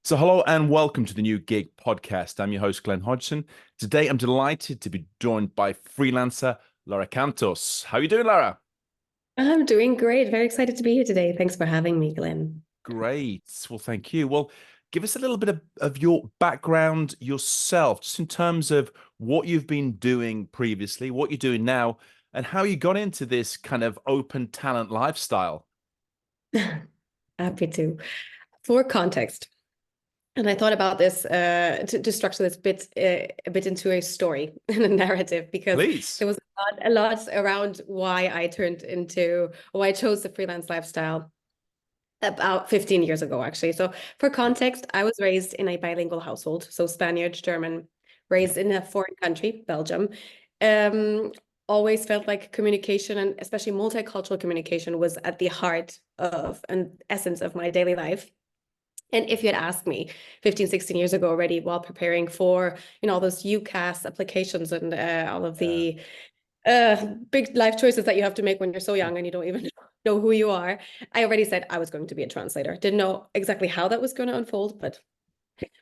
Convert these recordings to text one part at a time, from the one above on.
So, hello and welcome to the New Gig podcast. I'm your host, Glenn Hodgson. Today, I'm delighted to be joined by freelancer Lara Cantos. How are you doing, Lara? I'm doing great. Very excited to be here today. Thanks for having me, Glenn. Great. Well, thank you. Well, give us a little bit of your background yourself, just in terms of what you've been doing previously, what you're doing now, and how you got into this kind of open talent lifestyle. Happy to. For context, and I thought about this to structure this a bit into a story and a narrative because Please. there was a lot around why I chose the freelance lifestyle about 15 years ago, actually. So for Yeah. context, I was raised in a bilingual household, so Spaniard, German, Yeah. raised in a foreign country, Belgium. Um, Always felt like communication and especially multicultural communication was at the heart of and essence of my daily life. And if you had asked me 15, 16 years ago already while preparing for, all those UCAS applications and all of Yeah. the big life choices that you have to make when you're so young and you don't even know who you are. I already said I was going to be a translator. Didn't know exactly how that was going to unfold, but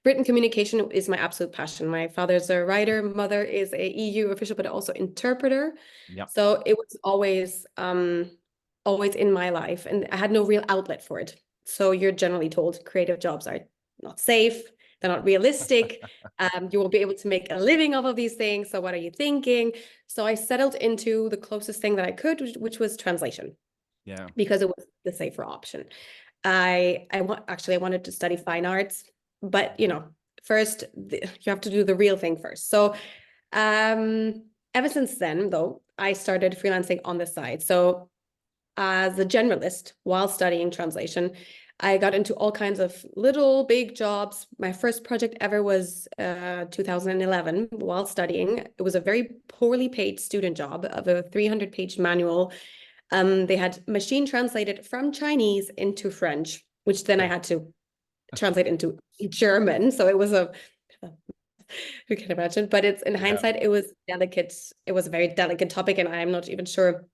written communication is my absolute passion. My father's a writer, mother is a EU official, but also interpreter. Yeah. So it was always in my life, and I had no real outlet for it. So you're generally told creative jobs are not safe, they're not realistic. You won't be able to make a living off of these things. So what are you thinking? So I settled into the closest thing that I could, which was translation, Yeah. because it was the safer option. I wanted to study fine arts, but first you have to do the real thing first. So um, ever since then, though, I started freelancing on the side. So as a generalist while studying translation, I got into all kinds of little big jobs. My first project ever was 2011 while studying. It was a very poorly paid student job of a 300-page manual. They had machine translated from Chinese into French, which then I Okay. had to translate into German. So it was who can imagine? But it's in Yeah. hindsight, it was delicate. It was a very delicate topic, and I'm not even sure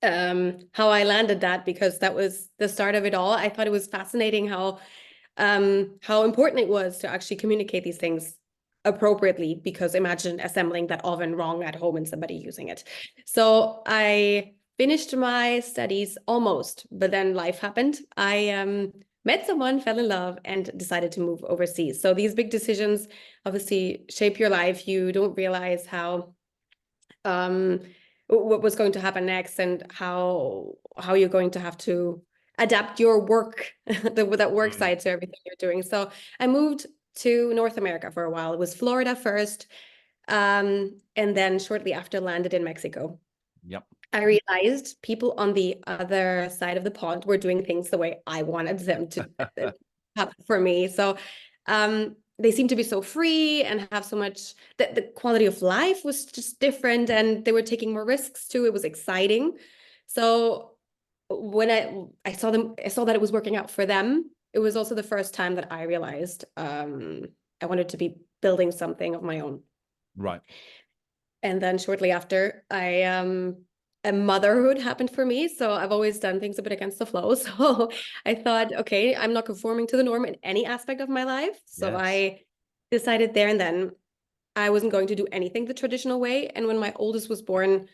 how I landed that because that was the start of it all. I thought it was fascinating how important it was to actually communicate these things appropriately, because imagine assembling that oven wrong at home and somebody using it. So I finished my studies almost, but then life happened. I met someone, fell in love, and decided to move overseas. So these big decisions obviously shape your life. You don't realize how um what was going to happen next and how you're going to have to adapt your work that work Mm. side to everything you're doing. So I moved to North America for a while. It was Florida first, and then shortly after landed in Mexico. Yep. I realized people on the other side of the pond were doing things the way I wanted them to happen for me. So they seem to be so free and have so much that the quality of life was just different, and they were taking more risks too. It was exciting. So when I saw that it was working out for them. It was also the first time that I realized I wanted to be building something of my own. Right. And then shortly after, a motherhood happened for me. So I've always done things a bit against the flow. So I thought, okay, I'm not conforming to the norm in any aspect of my life. So Yes. I decided there and then I wasn't going to do anything the traditional way. And when my oldest was born,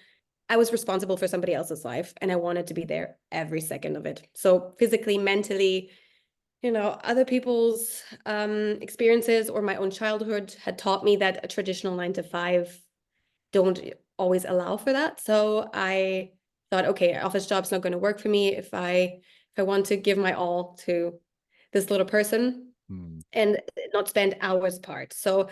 I was responsible for somebody else's life and I wanted to be there every second of it. So physically, mentally, other people's experiences or my own childhood had taught me that a traditional 9 to 5 don't always allow for that. So I thought, okay, office job's not going to work for me if I want to give my all to this little person Mm. and not spend hours apart. So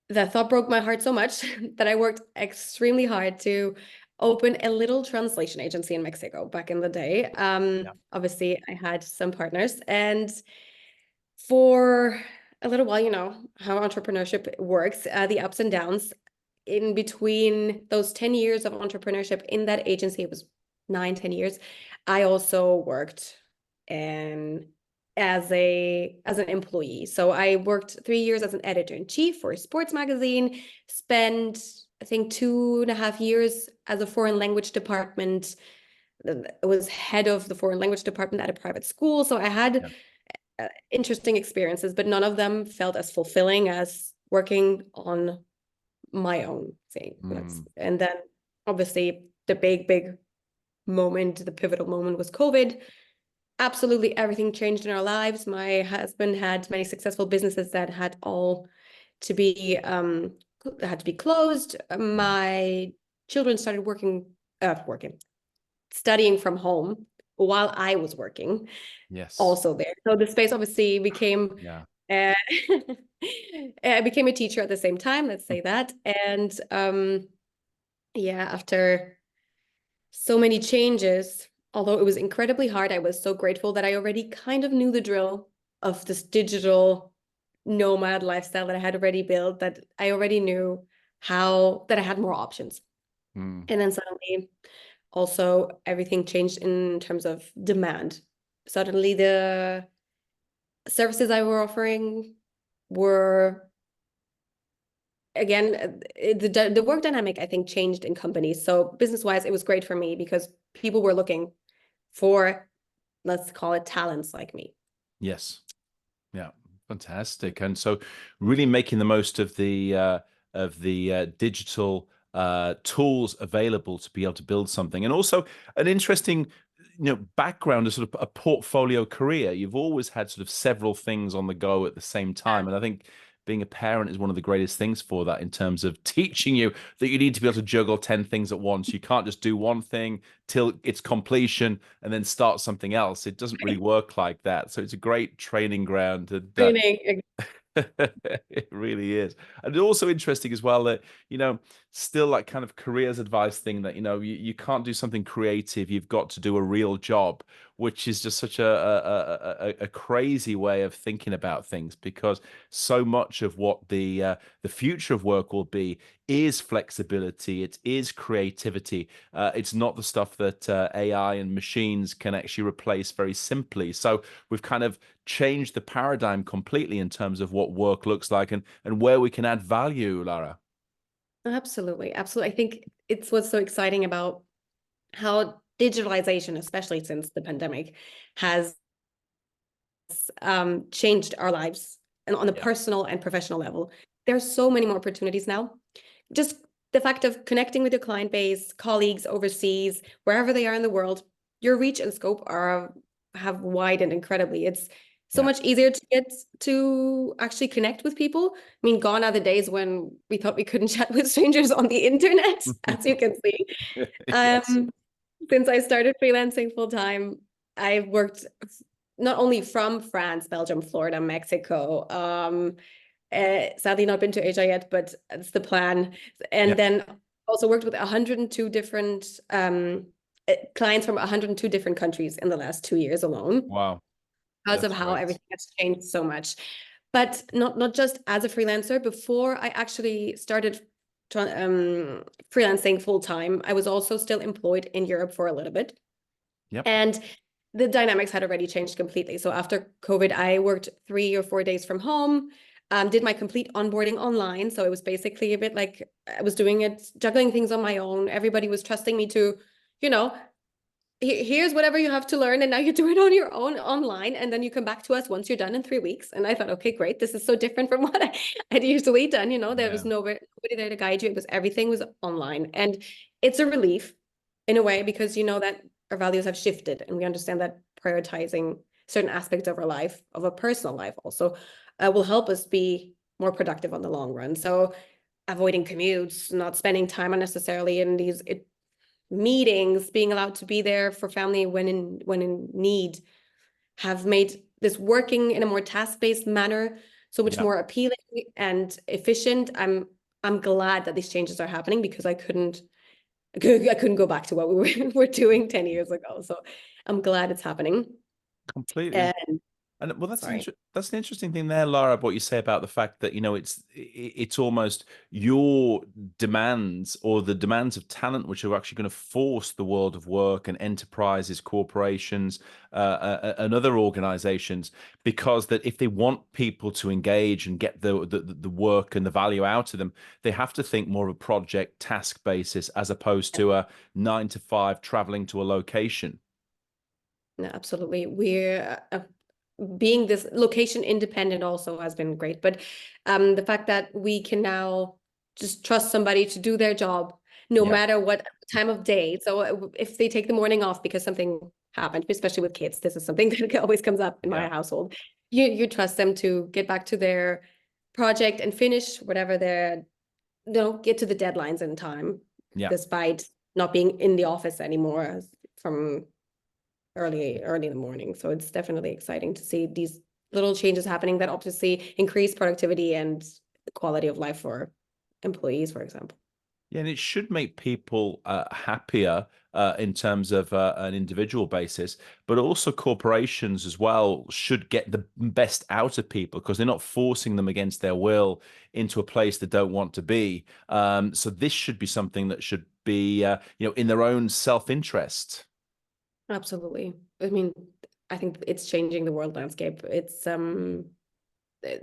that thought broke my heart so much that I worked extremely hard to open a little translation agency in Mexico back in the day. Yeah. Obviously, I had some partners, and for a little while, how entrepreneurship works, the ups and downs in between those 10 years of entrepreneurship in that agency. It was 9, 10 years. I also worked and as an employee. So I worked 3 years as an editor-in-chief for a sports magazine, spent I think 2.5 years as a foreign language department. I was head of the foreign language department at a private school. So I had Yeah. interesting experiences, but none of them felt as fulfilling as working on my own thing. Mm. And then obviously the big moment, the pivotal moment was COVID. Absolutely everything changed in our lives. My husband had many successful businesses that had all to be had to be closed. Yeah. My children started studying from home while I was working Yes. also there. So the space obviously became Yeah. uh, I became a teacher at the same time, let's say that. And yeah, after so many changes, although it was incredibly hard, I was so grateful that I already kind of knew the drill of this digital nomad lifestyle that I had already built, that I already knew how that I had more options. Mm. And then suddenly also everything changed in terms of demand. Suddenly the services I were offering were again the work dynamic I think changed in companies. So business wise, it was great for me because people were looking for, let's call it, talents like me. Yes. Yeah, fantastic. And so really making the most of the digital tools available to be able to build something. And also an interesting background, a sort of a portfolio career. You've always had sort of several things on the go at the same Yeah. time. And I think being a parent is one of the greatest things for that, in terms of teaching you that you need to be able to juggle 10 things at once. You can't just do one thing till its completion and then start something else. It doesn't really work like that. So it's a great training ground. And Training. it really is. And it's also interesting as well that, still that kind of careers advice thing that, you can't do something creative. You've got to do a real job, which is just such a crazy way of thinking about things, because so much of what the future of work will be is flexibility. It is creativity. It's not the stuff that AI and machines can actually replace very simply. So we've kind of changed the paradigm completely in terms of what work looks like, and where we can add value, Lara. Absolutely, absolutely. I think it's what's so exciting about how digitalization, especially since the pandemic, has changed our lives and on a Yeah. personal and professional level. There's so many more opportunities now. Just the fact of connecting with your client base, colleagues overseas, wherever they are in the world, your reach and scope are have widened incredibly. It's so Yeah. much easier to get to actually connect with people. I mean, gone are the days when we thought we couldn't chat with strangers on the internet, as you can see. Yes. Um, since I started freelancing full time, I've worked not only from France, Belgium, Florida, Mexico. Sadly, not been to Asia yet, but it's the plan. Yeah. And then also worked with 102 different clients from 102 different countries in the last 2 years alone, Wow. because of That's how great. everything has changed so much. But not just as a freelancer. Before I actually started freelancing full time, I was also still employed in Europe for a little bit. Yep. And the dynamics had already changed completely. So after COVID, I worked 3 or 4 days from home, did my complete onboarding online. So it was basically a bit like I was doing it, juggling things on my own. Everybody was trusting me to, you know, here's whatever you have to learn, and now you do it on your own online, and then you come back to us once you're done in 3 weeks. And I thought, okay, great, this is so different from what I'd usually done. There was Yeah. nobody there to guide you. It was everything was online, and it's a relief in a way, because you know that our values have shifted, and we understand that prioritizing certain aspects of our life, of a personal life also, will help us be more productive on the long run. So avoiding commutes, not spending time unnecessarily in these meetings, being allowed to be there for family when in need, have made this working in a more task-based manner so much Yeah. more appealing and efficient. I'm glad that these changes are happening, because I couldn't go back to what we were doing 10 years ago. So I'm glad it's happening. Completely. And And well, sorry. that's an interesting thing there, Lara. What you say about the fact that it's almost your demands, or the demands of talent, which are actually going to force the world of work and enterprises, corporations, and other organizations, because that if they want people to engage and get the work and the value out of them, they have to think more of a project task basis, as opposed to a 9 to 5 traveling to a location. No, absolutely. We're being this location independent also has been great. But the fact that we can now just trust somebody to do their job no Yeah. matter what time of day. So if they take the morning off because something happened, especially with kids, this is something that always comes up in my Yeah. household. You trust them to get back to their project and finish whatever they're, get to the deadlines in time, Yeah. despite not being in the office anymore from early in the morning. So it's definitely exciting to see these little changes happening that obviously increase productivity and quality of life for employees, for example. Yeah, and it should make people happier in terms of an individual basis, but also corporations as well should get the best out of people because they're not forcing them against their will into a place they don't want to be. So this should be something that should be, in their own self-interest. Absolutely. I mean, I think it's changing the world landscape. It's the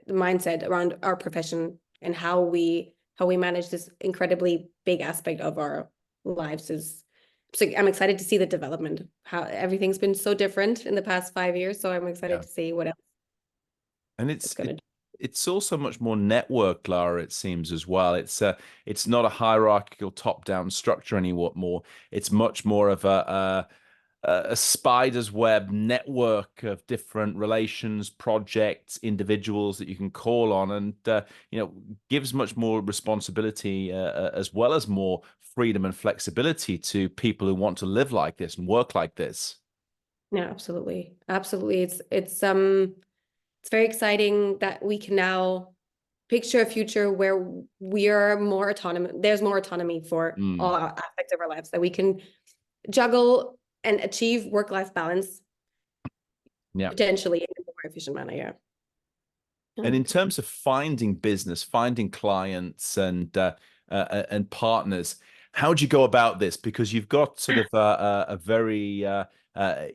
mindset around our profession and how we manage this incredibly big aspect of our lives is, so I'm excited to see the development, how everything's been so different in the past 5 years. So I'm excited Yeah. to see what else And it's going to do. it's also much more networked, Lara, it seems as well. It's not a hierarchical top-down structure anymore. It's much more of a spider's web network of different relations, projects, individuals that you can call on, and gives much more responsibility as well as more freedom and flexibility to people who want to live like this and work like this. Yeah, absolutely. Absolutely. It's very exciting that we can now picture a future where we are more autonomous. There's more autonomy for Mm, all aspects of our lives, that we can juggle and achieve work-life balance yeah. potentially in a more efficient manner. Yeah. Yeah. And in terms of finding business, finding clients and partners, how do you go about this? Because you've got sort of a very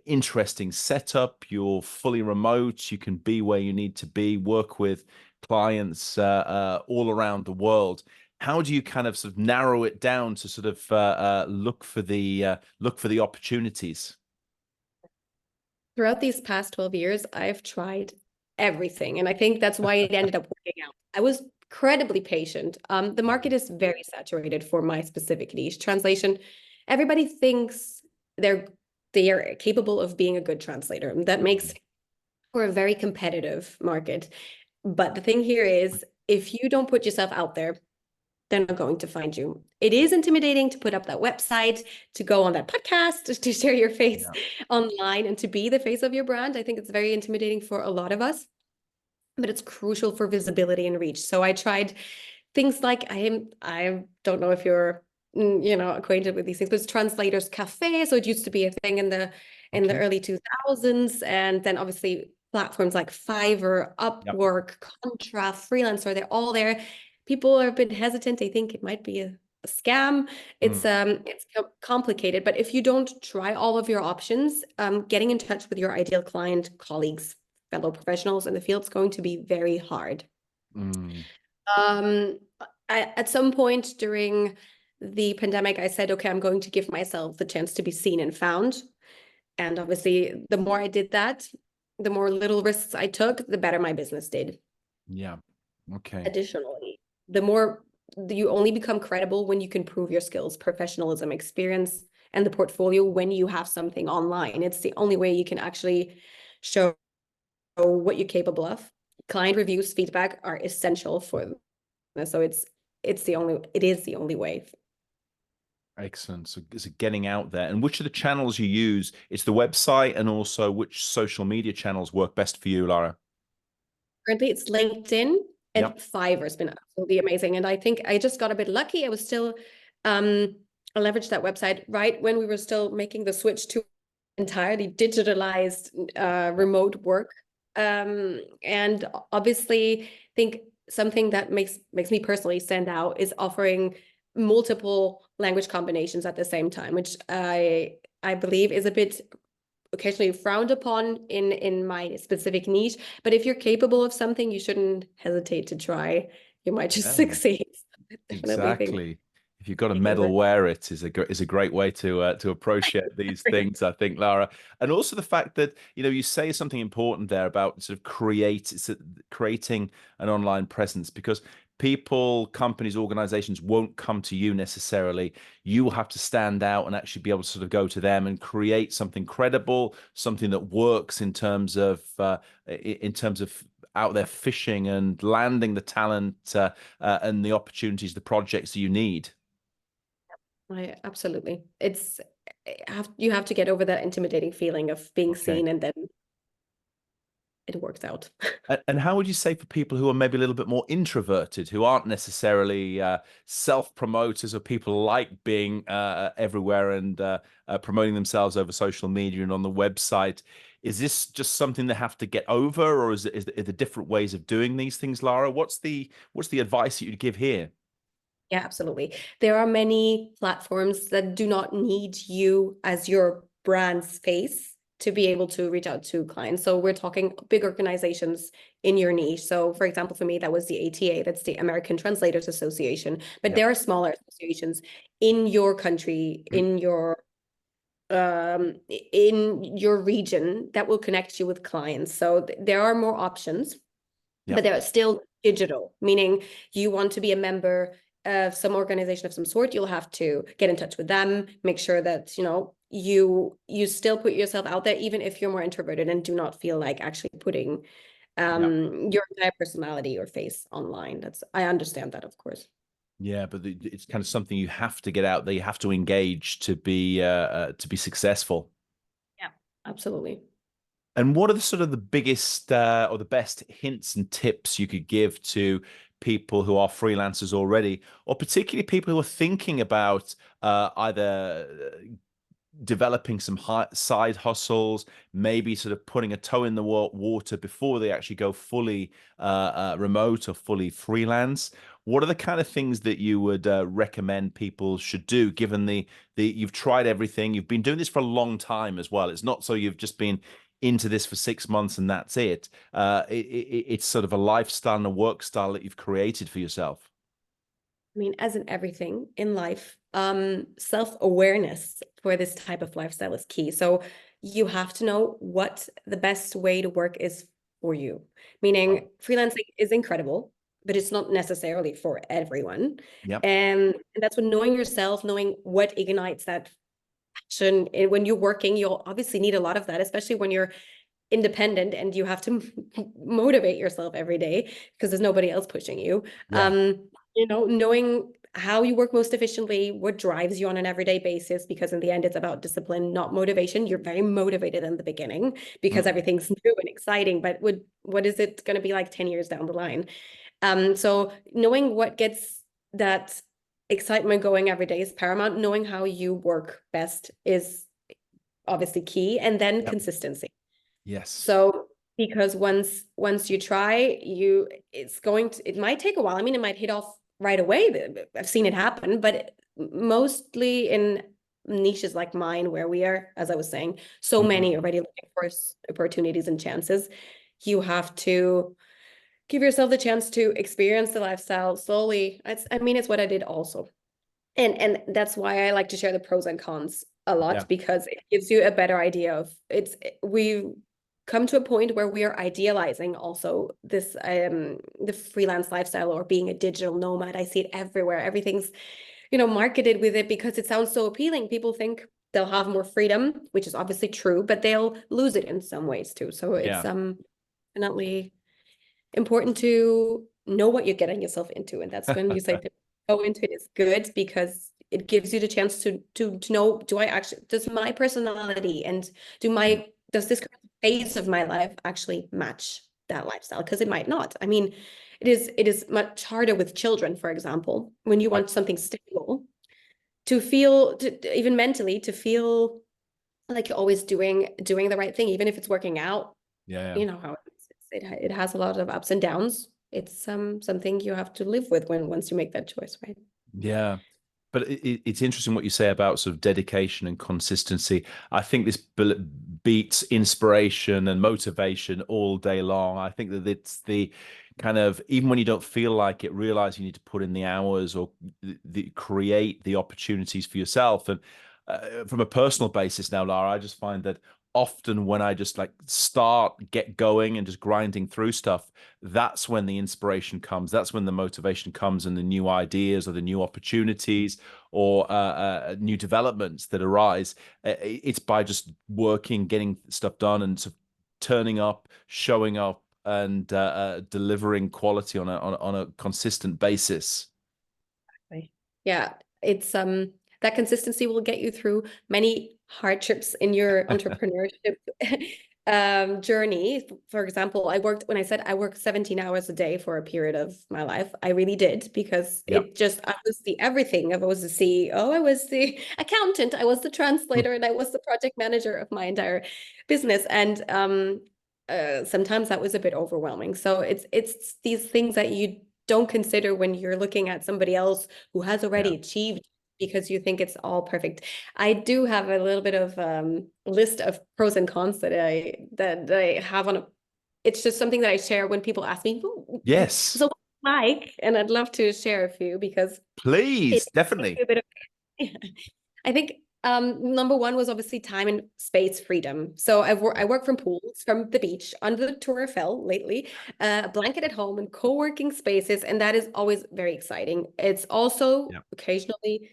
interesting setup. You're fully remote. You can be where you need to be, work with clients all around the world. How do you kind of sort of narrow it down to sort of look for the opportunities? Throughout these past 12 years, I've tried everything. And I think that's why it ended up working out. I was incredibly patient. The market is very saturated for my specific niche. Translation, everybody thinks they're they are capable of being a good translator. That makes for a very competitive market. But the thing here is, if you don't put yourself out there, they're not going to find you. It is intimidating to put up that website, to go on that podcast, to share your face Yeah. online and to be the face of your brand. I think it's very intimidating for a lot of us, but it's crucial for visibility and reach. So I tried things like, I don't know if you're acquainted with these things, but it's Translators Cafe. So it used to be a thing in the Okay. early 2000s, and then obviously platforms like Fiverr, Yep. Upwork, Contra, Freelancer, they're all there. People are a bit hesitant. They think it might be a scam. Mm, It's complicated, but if you don't try all of your options, getting in touch with your ideal client, colleagues, fellow professionals in the field is going to be very hard. mm, Um, at some point during the pandemic, I said, okay, I'm going to give myself the chance to be seen and found. And obviously, the more I did that, the more little risks I took, the better my business did. yeah. Okay. Additionally, the more you only become credible when you can prove your skills, professionalism, experience, and the portfolio when you have something online. It's the only way you can actually show what you're capable of. Client reviews, feedback are essential for this. So it is the only way. Excellent. So getting out there. And which of the channels you use? It's the website and also which social media channels work best for you, Lara? Currently, it's LinkedIn, and Yep. Fiverr has been absolutely amazing. And I think I just got a bit lucky. Um, I leveraged that website right when we were still making the switch to entirely digitalized Yep. remote work. And obviously, I think something that makes me personally stand out is offering multiple language combinations at the same time, which I believe is a bit occasionally frowned upon in my specific niche. But if you're capable of something, you shouldn't hesitate to try. You might just Yeah. succeed. I definitely think. Exactly. If you've got a Take over. medal, wear it is a great way to appreciate these things, I think, Lara. And also the fact that you say something important there about sort of creating an online presence, because people, companies, organizations won't come to you necessarily. You will have to stand out and actually be able to sort of go to them and create something credible, something that works in terms of out there fishing and landing the talent and the opportunities, the projects that you need. I absolutely. You have to get over that intimidating feeling of being Okay. seen, and then it works out. And how would you say for people who are maybe a little bit more introverted, who aren't necessarily self-promoters, or people like being everywhere and promoting themselves over social media and on the website? Is this just something they have to get over, or are there different ways of doing these things, Lara? What's the advice that you'd give here? Yeah, absolutely. There are many platforms that do not need you as your brand's face to be able to reach out to clients. So we're talking big organizations in your niche. So for example, for me, that was the ATA, that's the American Translators Association. But Yep. there are smaller associations in your country, in your region that will connect you with clients. So there are more options, but Yep. they're still digital, meaning you want to be a member of some organization of some sort, you'll have to get in touch with them, make sure that you still put yourself out there, even if you're more introverted, and do not feel like actually putting Yep. your entire personality or face online. I understand that, of course. Yeah, but it's kind of something you have to get out there. You have to engage to be successful. Yeah, absolutely. And what are the sort of the biggest or the best hints and tips you could give to people who are freelancers already, or particularly people who are thinking about either developing some side hustles, maybe sort of putting a toe in the water before they actually go fully remote or fully freelance? What are the kind of things that you would recommend people should do, given the you've tried everything, you've been doing this for a long time as well. It's not so you've just been into this for 6 months and that's it. It's sort of a lifestyle and a work style that you've created for yourself. I mean, as in everything in life, self-awareness for this type of lifestyle is key. So you have to know what the best way to work is for you. Right. Meaning, freelancing is incredible, but it's not necessarily for everyone. Yep. And that's when knowing yourself, knowing what ignites that passion. And when you're working, you'll obviously need a lot of that, especially when you're independent and you have to motivate yourself every day because there's nobody else pushing you. Yeah. Knowing how you work most efficiently, what drives you on an everyday basis, because in the end it's about discipline, not motivation. You're very motivated in the beginning because Mm. everything's new and exciting, but what is it going to be like 10 years down the line? So knowing what gets that excitement going every day is paramount. Knowing how you work best is obviously key, and then Yep. consistency. Yes. So because once you try, it might take a while. I mean, it might hit off right away. I've seen it happen, but mostly in niches like mine, where we are, as I was saying, so many Mhm. already looking for opportunities and chances, you have to give yourself the chance to experience the lifestyle slowly. I mean, it's what I did also. And that's why I like to share the pros and cons a Yeah. lot, because it gives you a better idea of we come to a point where we are idealizing also this the freelance lifestyle or being a digital nomad. I see it everywhere. Everything's, marketed with it because it sounds so appealing. People think they'll have more freedom, which is obviously true, but they'll lose it in some ways too. So it's Yeah. definitely important to know what you're getting yourself into. And that's when you say to go into it is good, because it gives you the chance to know, does my personality and Mm. does this phase of my life actually match that lifestyle? Because it might not. I mean, it is much harder with children, for example, when you Right. want something stable, to feel even mentally, to feel like you're always doing the right thing, even if it's working out. Yeah. Yeah. You know how it has a lot of ups and downs. It's something you have to live with once you make that choice, right? Yeah. But it's interesting what you say about sort of dedication and consistency. I think this beats inspiration and motivation all day long. I think that it's the kind of, even when you don't feel like it, realize you need to put in the hours or create the opportunities for yourself. And from a personal basis now, Lara, I just find that often when I just like get going and just grinding through stuff, that's when the inspiration comes. That's when the motivation comes, and the new ideas or the new opportunities or new developments that arise. It's by just working, getting stuff done, and sort of turning up, showing up, and delivering quality on a consistent basis. Right. Yeah, it's that consistency will get you through many hardships in your entrepreneurship journey. For example, when I said I worked 17 hours a day for a period of my life, I really did, because Yeah. I was the everything. I was the CEO, I was the accountant, I was the translator, and I was the project manager of my entire business. And sometimes that was a bit overwhelming. So it's these things that you don't consider when you're looking at somebody else who has Yeah. already achieved, because you think it's all perfect. I do have a little bit of list of pros and cons that I have on a, it's just something that I share when people ask me, Yes. so what do you like? And I'd love to share a few, because it Please. gives Definitely. you a bit of I think number one was obviously time and space freedom. So I work from pools, from the beach, under the Tour Eiffel lately, a blanket at home, and co-working spaces, and that is always very exciting. It's also Yeah. occasionally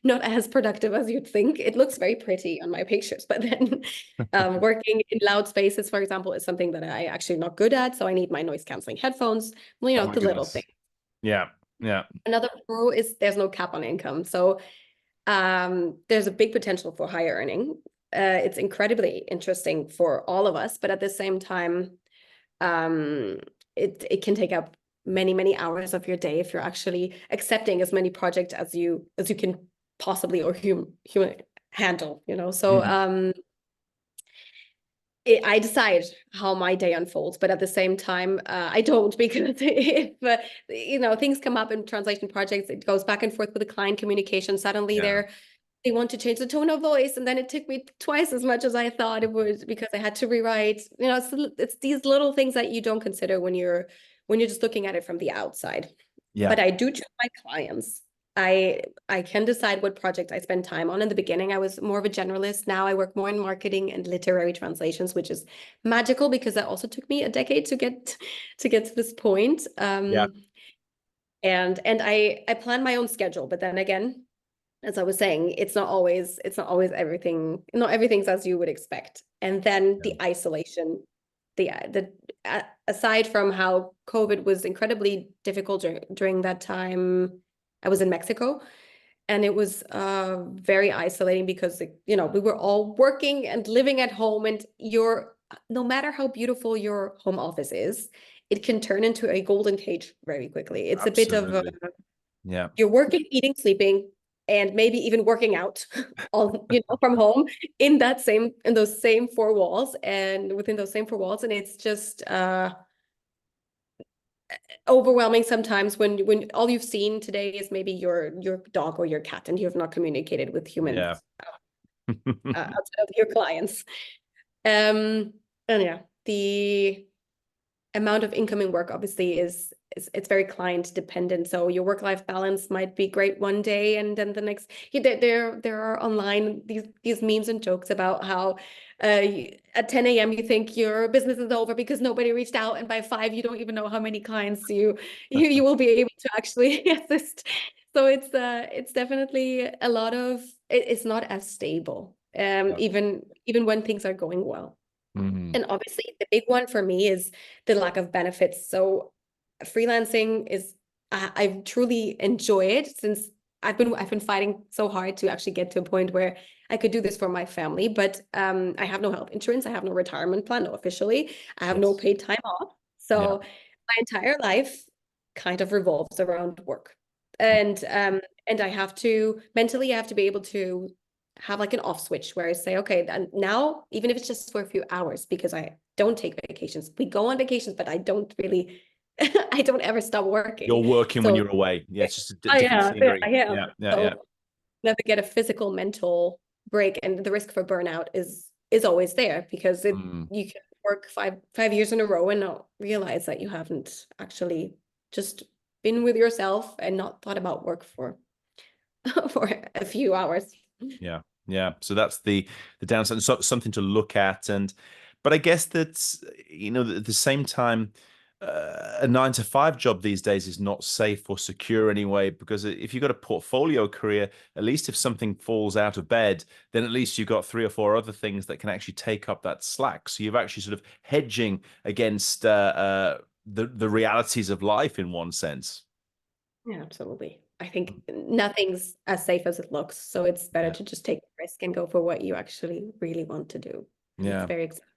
not as productive as you'd think. It looks very pretty on my pictures, but then working in loud spaces, for example, is something that I actually not good at. So I need my noise canceling headphones, Oh my the little thing. goodness. Yeah. Yeah. Another pro is there's no cap on income. So there's a big potential for higher earning. It's incredibly interesting for all of us, but at the same time, um, it can take up many hours of your day if you're actually accepting as many projects as you can possibly or human handle. So Mm. I decide how my day unfolds, but at the same time, I don't, because if things come up in translation projects, it goes back and forth with the client communication. Suddenly, Yeah. they want to change the tone of voice, and then it took me twice as much as I thought it would, because I had to rewrite. It's these little things that you don't consider when you're just looking at it from the outside. Yeah. But I do choose my clients. I can decide what project I spend time on. In the beginning, I was more of a generalist. Now I work more in marketing and literary translations, which is magical, because that also took me a decade to get to this point. Yeah. And I plan my own schedule, but then again, as I was saying, it's not always everything, not everything's as you would expect. And then Yeah. the isolation, the aside from how COVID was incredibly difficult during that time, I was in Mexico, and it was very isolating, because we were all working and living at home, and no matter how beautiful your home office is, it can turn into a golden cage very quickly. It's a bit of Absolutely. Yeah. you're working, eating, sleeping, and maybe even working out all from home in those same four walls, and within those same four walls, and it's just overwhelming sometimes when all you've seen today is maybe your dog or your cat, and you have not communicated with Yeah. humans outside of your clients. And yeah, the amount of incoming work obviously is it's very client dependent. So your work-life balance might be great one day, and then the next, there are online these memes and jokes about how at 10 a.m. you think your business is over because nobody reached out, and by 5 you don't even know how many clients you will be able to actually assist. So it's definitely a lot of it's not as stable, Yeah. even when things are going well. Mm. And obviously, the big one for me is the lack of benefits. So, freelancing is, I truly enjoy it, since I've been fighting so hard to actually get to a point where I could do this for my family. But I have no health insurance, I have no retirement plan, no officially, I have no Yes. paid time off. Yeah. So my entire life kind of revolves around work, Mm. and I have to mentally, I have to be able to have like an off switch where I say, okay, and now, even if it's just for a few hours, because I don't take vacations. We go on vacations, but I don't really, I don't ever stop working. You're working when So you're away. Yeah. It's just a different yeah, I scenery. am. Yeah. Yeah. Yeah. So never get a physical, mental break, and the risk for burnout is is always there, because Mm, you can work five years in a row and not realize that you haven't actually just been with yourself and not thought about work for for a few hours. yeah, yeah. So that's the downside. So, something to look at, and but I guess that's at the same time, a 9 to 5 job these days is not safe or secure anyway. Because if you've got a portfolio career, at least if something falls out of bed, then at least you've got 3 or 4 other things that can actually take up that slack. So you've actually sort of hedging against the realities of life in one sense. Yeah, absolutely. I think nothing's as safe as it looks, so it's better Yeah, to just take the risk and go for what you actually really want to do. And it's yeah. very exciting.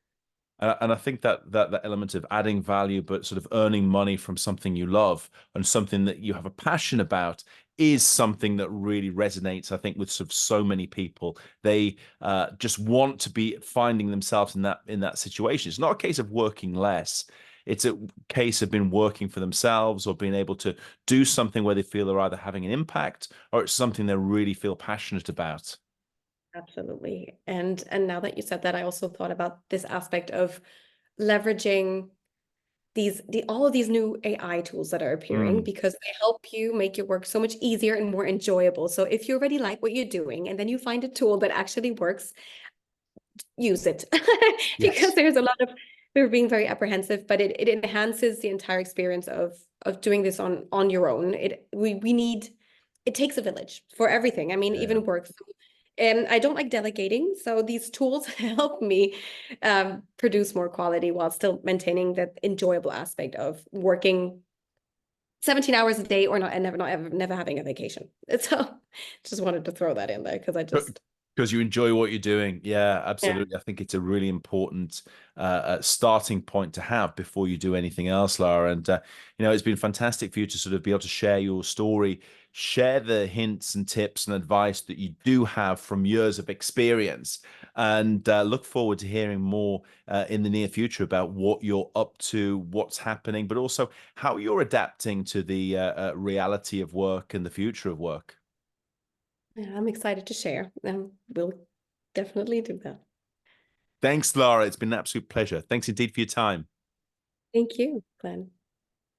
And I think that element of adding value, but sort of earning money from something you love and something that you have a passion about, is something that really resonates, I think, with sort of so many people. They just want to be finding themselves in that situation. It's not a case of working less. It's a case of being working for themselves or being able to do something where they feel they're either having an impact or it's something they really feel passionate about. Absolutely. And now that you said that, I also thought about this aspect of leveraging all of these new AI tools that are appearing, Mm, because they help you make your work so much easier and more enjoyable. So if you already like what you're doing and then you find a tool that actually works, use it. Because yes. there's a lot of, we're being very apprehensive, but it enhances the entire experience of doing this on your own. We need, it takes a village for everything. I mean, Yeah. even work. And I don't like delegating, so these tools help me produce more quality while still maintaining that enjoyable aspect of working 17 hours a day, or not, and never having a vacation. So just wanted to throw that in there because I just, Because you enjoy what you're doing. Yeah, yeah. absolutely. I think it's a really important starting point to have before you do anything else, Lara. And, it's been fantastic for you to sort of be able to share your story, share the hints and tips and advice that you do have from years of experience, and look forward to hearing more in the near future about what you're up to, what's happening, but also how you're adapting to the reality of work and the future of work. Yeah, I'm excited to share, and we'll definitely do that. Thanks, Lara. It's been an absolute pleasure. Thanks indeed for your time. Thank you, Glenn.